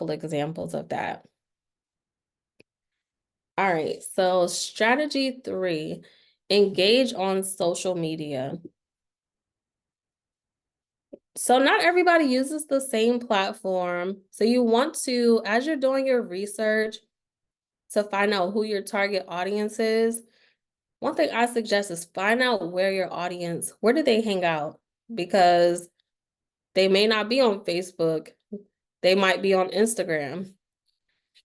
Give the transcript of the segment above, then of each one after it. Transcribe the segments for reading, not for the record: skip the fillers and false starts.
couple examples of that. All right, so strategy 3, engage on social media. So not everybody uses the same platform. So you want to, as you're doing your research to find out who your target audience is, one thing I suggest is find out where your audience, where do they hang out? Because they may not be on Facebook. They might be on Instagram.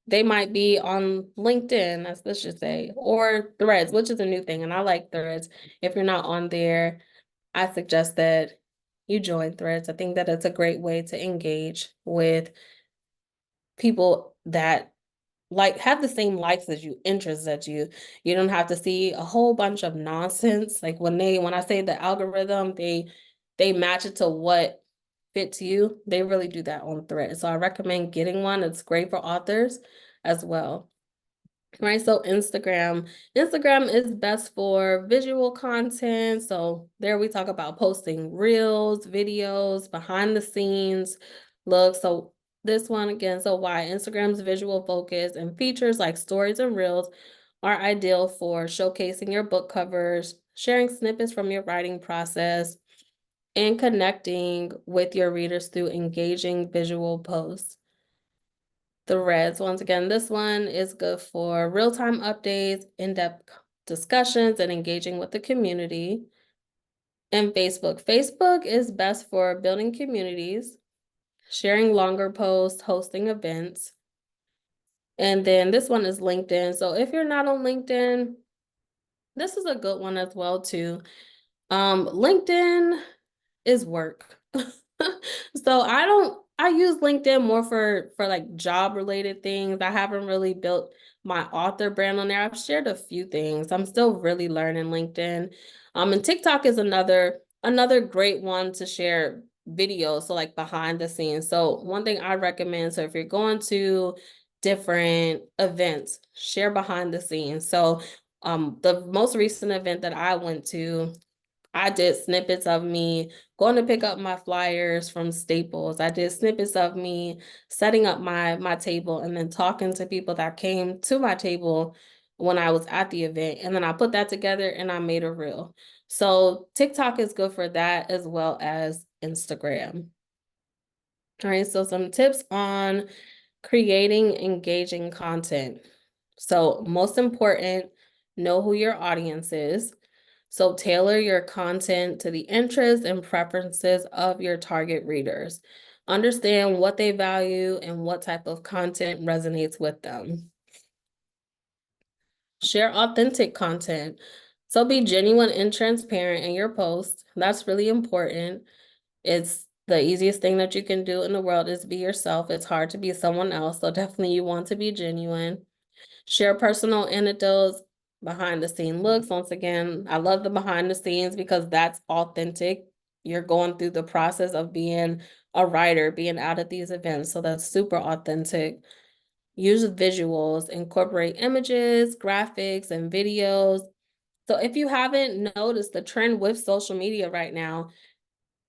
They might be on LinkedIn, let's just say, or Threads, which is a new thing. And I like Threads. If you're not on there, I suggest that you join Threads. I think that it's a great way to engage with people that like have the same likes as you, interests as you. You don't have to see a whole bunch of nonsense. Like when I say the algorithm, they match it to what fits you. They really do that on Threads. So I recommend getting one. It's great for authors as well. Right, so Instagram is best for visual content. So there we talk about posting reels, videos, behind the scenes look. So this one again, so why Instagram's visual focus and features like stories and reels are ideal for showcasing your book covers, sharing snippets from your writing process, and connecting with your readers through engaging visual posts. Threads, once again, this one is good for real-time updates, in-depth discussions, and engaging with the community. And Facebook is best for building communities, sharing longer posts, hosting events. And then this one is LinkedIn. So if you're not on LinkedIn, this is a good one as well too. LinkedIn is work. So I use LinkedIn more for like job related things. I haven't really built my author brand on there. I've shared a few things. I'm still really learning LinkedIn. And TikTok is another great one to share videos, so like behind the scenes. So one thing I recommend, so if you're going to different events, share behind the scenes. So the most recent event that I went to, I did snippets of me going to pick up my flyers from Staples. I did snippets of me setting up my table and then talking to people that came to my table when I was at the event. And then I put that together and I made a reel. So TikTok is good for that as well as Instagram. All right, so some tips on creating engaging content. So most important, know who your audience is. So tailor your content to the interests and preferences of your target readers. Understand what they value and what type of content resonates with them. Share authentic content. So be genuine and transparent in your post. That's really important. It's the easiest thing that you can do in the world is be yourself. It's hard to be someone else. So definitely you want to be genuine. Share personal anecdotes, behind the scene looks. Once again, I love the behind the scenes because that's authentic. You're going through the process of being a writer, being out at these events. So that's super authentic. Use visuals, incorporate images, graphics, and videos. So if you haven't noticed, the trend with social media right now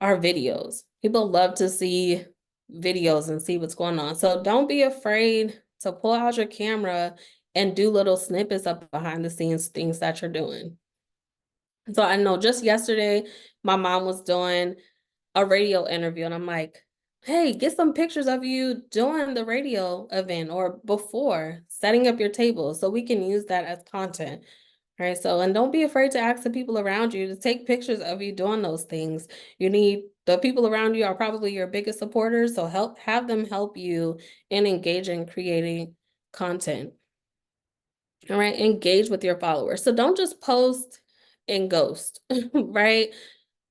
are videos. People love to see videos and see what's going on. So don't be afraid to pull out your camera and do little snippets of behind the scenes things that you're doing. So I know just yesterday, my mom was doing a radio interview and I'm like, hey, get some pictures of you doing the radio event or before setting up your table so we can use that as content. All right, so, and don't be afraid to ask the people around you to take pictures of you doing those things. You need, the people around you are probably your biggest supporters, so have them help you in engaging, creating content. All right, engage with your followers. So don't just post and ghost, right?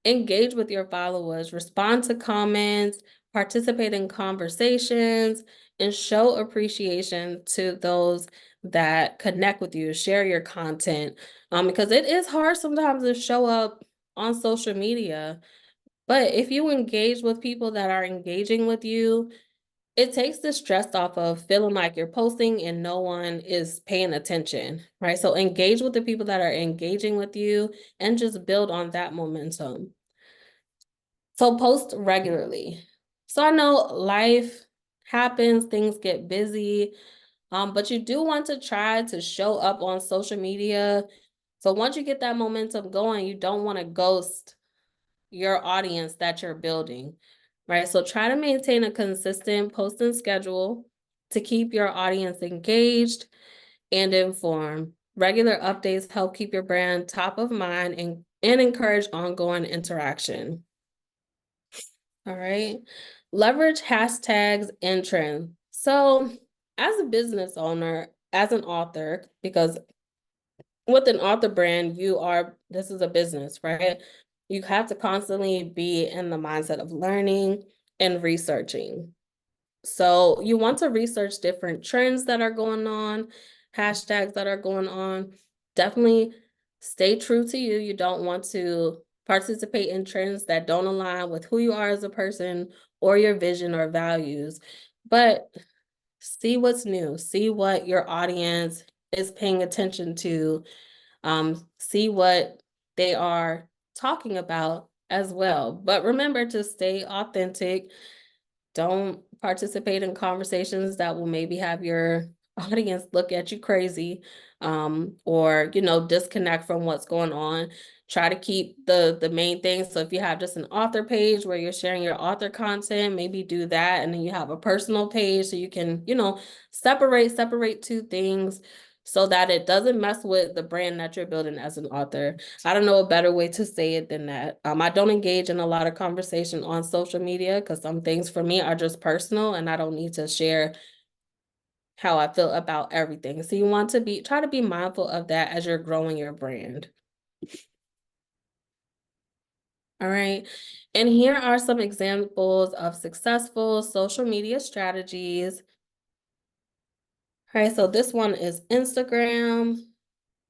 Engage with your followers, respond to comments, participate in conversations, and show appreciation to those that connect with you, share your content. Because it is hard sometimes to show up on social media. But if you engage with people that are engaging with you, it takes the stress off of feeling like you're posting and no one is paying attention, right? So engage with the people that are engaging with you and just build on that momentum. So post regularly. So I know life happens, things get busy. But you do want to try to show up on social media. So once you get that momentum going, you don't want to ghost your audience that you're building, right? So try to maintain a consistent posting schedule to keep your audience engaged and informed. Regular updates help keep your brand top of mind and encourage ongoing interaction. All right. Leverage hashtags and trends. So, as a business owner, as an author, because with an author brand, this is a business, right? You have to constantly be in the mindset of learning and researching. So you want to research different trends that are going on, hashtags that are going on. Definitely stay true to you. You don't want to participate in trends that don't align with who you are as a person or your vision or values. But see what's new, see what your audience is paying attention to, see what they are talking about as well. But remember to stay authentic. Don't participate in conversations that will maybe have your audience look at you crazy, or disconnect from what's going on. Try to keep the main things. So if you have just an author page where you're sharing your author content, maybe do that, and then you have a personal page so you can separate two things so that it doesn't mess with the brand that you're building as an author. I don't know a better way to say it than that. I don't engage in a lot of conversation on social media because some things for me are just personal and I don't need to share how I feel about everything. So you want to try to be mindful of that as you're growing your brand. All right. And here are some examples of successful social media strategies. All right, so this one is Instagram.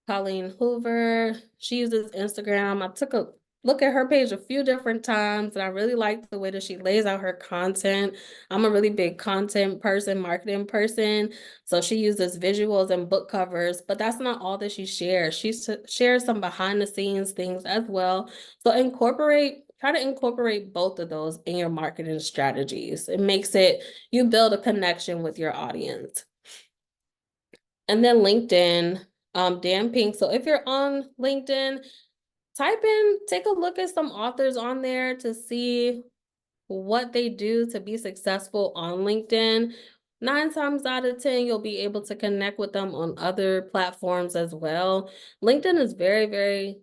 Colleen Hoover. She uses Instagram. I took a look at her page a few different times, and I really like the way that she lays out her content. I'm a really big content person, marketing person. So she uses visuals and book covers, but that's not all that she shares. She shares some behind the scenes things as well. So try to incorporate both of those in your marketing strategies. You build a connection with your audience. And then LinkedIn, Dan Pink. So if you're on LinkedIn, take a look at some authors on there to see what they do to be successful on LinkedIn. 9 times out of 10, you'll be able to connect with them on other platforms as well. LinkedIn is very, very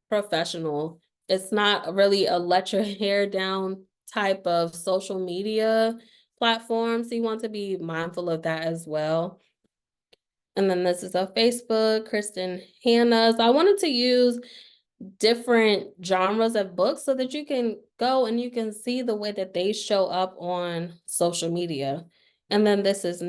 professional. It's not really a let your hair down type of social media platform. So you want to be mindful of that as well. And then this is a Facebook, Kristen Hanna. So I wanted to use different genres of books so that you can go and you can see the way that they show up on social media. And then this is